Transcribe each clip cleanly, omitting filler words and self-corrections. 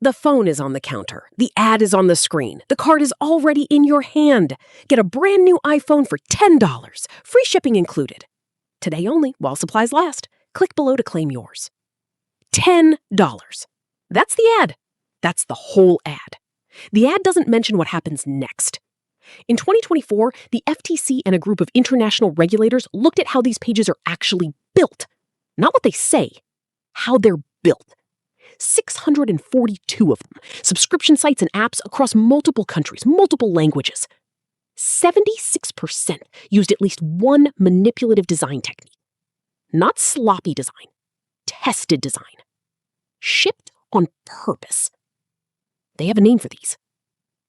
The phone is on the counter. The ad is on the screen. The card is already in your hand. Get a brand new iPhone for $10. Free shipping included. Today only, while supplies last. Click below to claim yours. $10. That's the ad. That's the whole ad. The ad doesn't mention what happens next. In 2024, the FTC and a group of international regulators looked at how these pages are actually built. Not what they say, how they're built. 642 of them, subscription sites and apps across multiple countries, multiple languages. 76% used at least one manipulative design technique. Not sloppy design, tested design. Shipped on purpose. They have a name for these.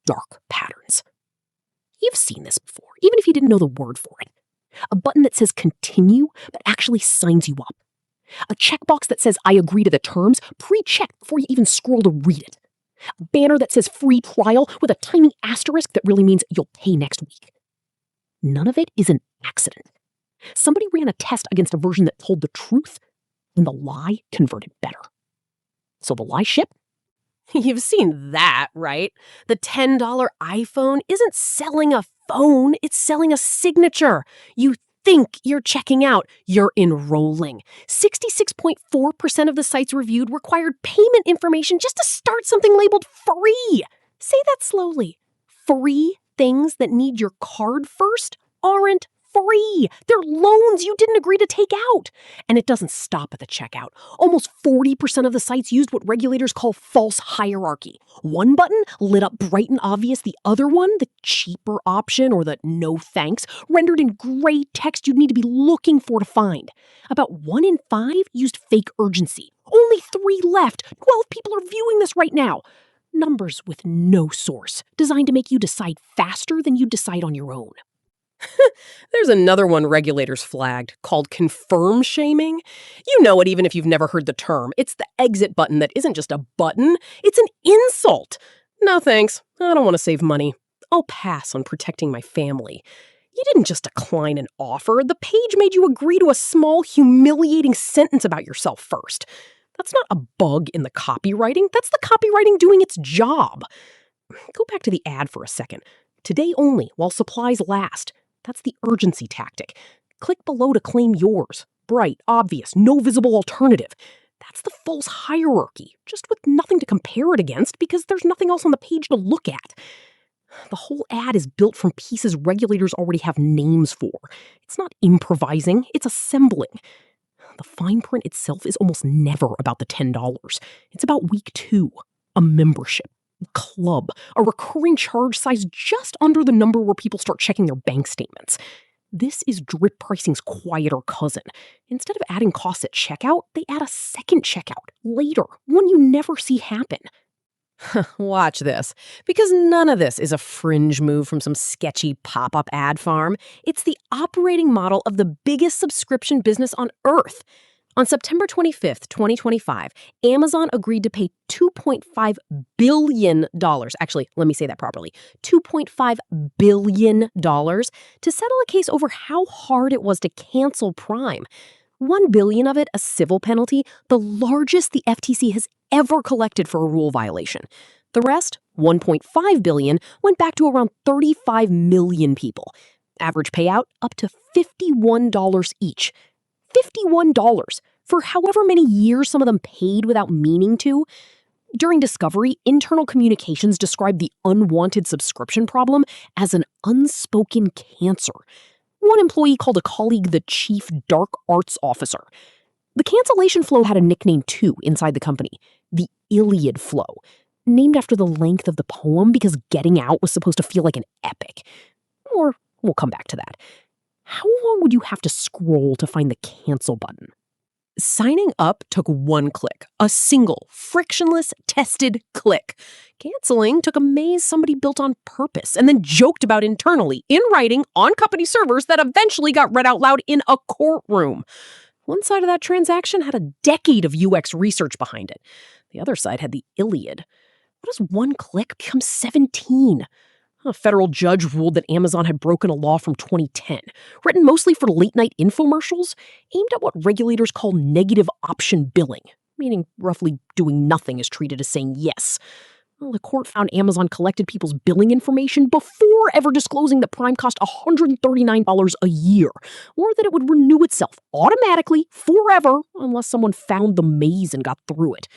Dark patterns. You've seen this before, even if you didn't know the word for it. A button that says continue, but actually signs you up. A checkbox that says I agree to the terms, pre-checked before you even scroll to read it. A banner that says free trial with a tiny asterisk that really means you'll pay next week. None of it is an accident. Somebody ran a test against a version that told the truth, and the lie converted better. So the lie ship? You've seen that, right? The $10 iPhone isn't selling a phone, it's selling a signature. You think you're checking out, you're enrolling. 66.4% of the sites reviewed required payment information just to start something labeled free. Say that slowly. Free things that need your card first aren't free. They're loans you didn't agree to take out. And it doesn't stop at the checkout. Almost 40% of the sites used what regulators call false hierarchy. One button lit up bright and obvious. The other one, the cheaper option or the no thanks, rendered in gray text you'd need to be looking for to find. About 1 in 5 used fake urgency. Only 3 left. 12 people are viewing this right now. Numbers with no source, designed to make you decide faster than you decide on your own. There's another one regulators flagged, called confirm shaming. You know it even if you've never heard the term. It's the exit button that isn't just a button, it's an insult. No thanks, I don't want to save money. I'll pass on protecting my family. You didn't just decline an offer, the page made you agree to a small, humiliating sentence about yourself first. That's not a bug in the copywriting, that's the copywriting doing its job. Go back to the ad for a second. Today only, while supplies last. That's the urgency tactic. Click below to claim yours. Bright, obvious, no visible alternative. That's the false hierarchy, just with nothing to compare it against because there's nothing else on the page to look at. The whole ad is built from pieces regulators already have names for. It's not improvising, it's assembling. The fine print itself is almost never about the $10. It's about week 2, a membership. Club, a recurring charge size just under the number where people start checking their bank statements. This is drip pricing's quieter cousin. Instead of adding costs at checkout, they add a second checkout later, one you never see happen. Watch this, because none of this is a fringe move from some sketchy pop-up ad farm. It's the operating model of the biggest subscription business on earth. On September 25th, 2025, Amazon agreed to pay $2.5 billion. Actually, let me say that properly. $2.5 billion to settle a case over how hard it was to cancel Prime. $1 billion of it a civil penalty, the largest the FTC has ever collected for a rule violation. The rest, $1.5 billion, went back to around 35 million people. Average payout up to $51 each. $51 for however many years some of them paid without meaning to. During discovery, internal communications described the unwanted subscription problem as an unspoken cancer. One employee called a colleague the chief dark arts officer. The cancellation flow had a nickname too inside the company, the Iliad flow, named after the length of the poem because getting out was supposed to feel like an epic. Or we'll come back to that. How long would you have to scroll to find the cancel button? Signing up took 1 click, a single, frictionless, tested click. Canceling took a maze somebody built on purpose and then joked about internally, in writing, on company servers that eventually got read out loud in a courtroom. One side of that transaction had a decade of UX research behind it. The other side had the Iliad. What does 1 click become 17? A federal judge ruled that Amazon had broken a law from 2010, written mostly for late-night infomercials, aimed at what regulators call negative option billing, meaning roughly doing nothing is treated as saying yes. Well, the court found Amazon collected people's billing information before ever disclosing that Prime cost $139 a year, or that it would renew itself automatically forever unless someone found the maze and got through it.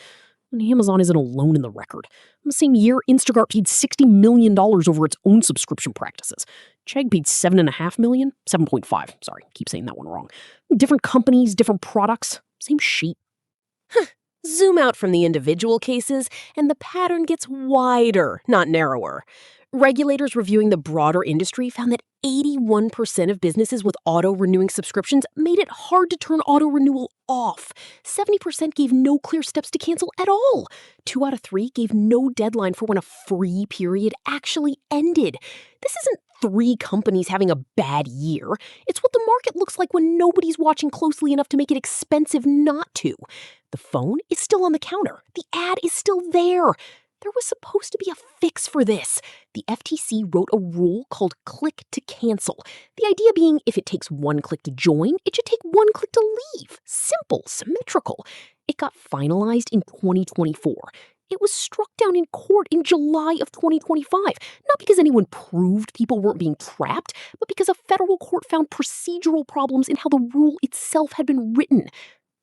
And Amazon isn't alone in the record. In the same year, Instacart paid $60 million over its own subscription practices. Chegg paid $7.5 million? 7.5, sorry, keep saying that one wrong. Different companies, different products, same sheet. Zoom out from the individual cases, and the pattern gets wider, not narrower. Regulators reviewing the broader industry found that 81% of businesses with auto-renewing subscriptions made it hard to turn auto-renewal off. 70% gave no clear steps to cancel at all. 2 out of 3 gave no deadline for when a free period actually ended. This isn't 3 companies having a bad year. It's what the market looks like when nobody's watching closely enough to make it expensive not to. The phone is still on the counter. The ad is still there. There was supposed to be a fix for this. The FTC wrote a rule called click to cancel. The idea being if it takes 1 click to join, it should take 1 click to leave. Simple, symmetrical. It got finalized in 2024. It was struck down in court in July of 2025, not because anyone proved people weren't being trapped, but because a federal court found procedural problems in how the rule itself had been written.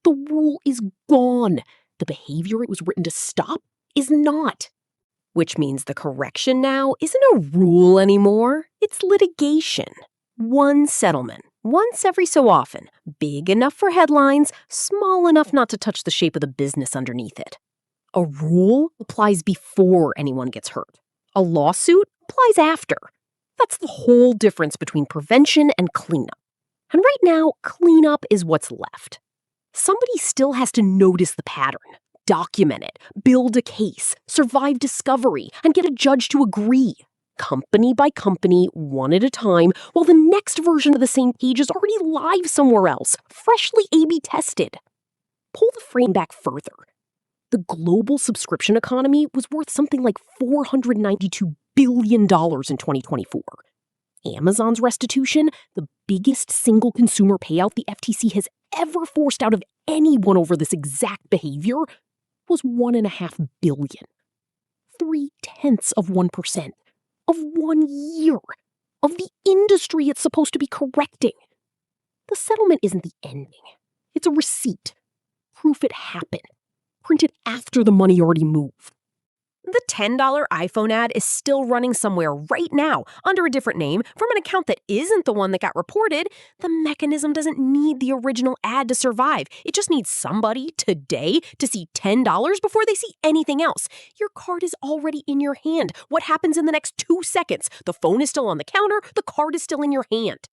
The rule is gone. The behavior it was written to stop is not. Which means the correction now isn't a rule anymore. It's litigation. One settlement, once every so often, big enough for headlines, small enough not to touch the shape of the business underneath it. A rule applies before anyone gets hurt. A lawsuit applies after. That's the whole difference between prevention and cleanup. And right now, cleanup is what's left. Somebody still has to notice the pattern, document it, build a case, survive discovery, and get a judge to agree. Company by company, one at a time, while the next version of the same page is already live somewhere else, freshly A/B tested. Pull the frame back further. The global subscription economy was worth something like $492 billion in 2024. Amazon's restitution, the biggest single consumer payout the FTC has ever forced out of anyone over this exact behavior, was $1.5 billion. 0.3% of 1 year of the industry it's supposed to be correcting. The settlement isn't the ending. It's a receipt. Proof it happened. Printed after the money already moved. The $10 iPhone ad is still running somewhere right now under a different name from an account that isn't the one that got reported. The mechanism doesn't need the original ad to survive. It just needs somebody today to see $10 before they see anything else. Your card is already in your hand. What happens in the next 2 seconds? The phone is still on the counter. The card is still in your hand.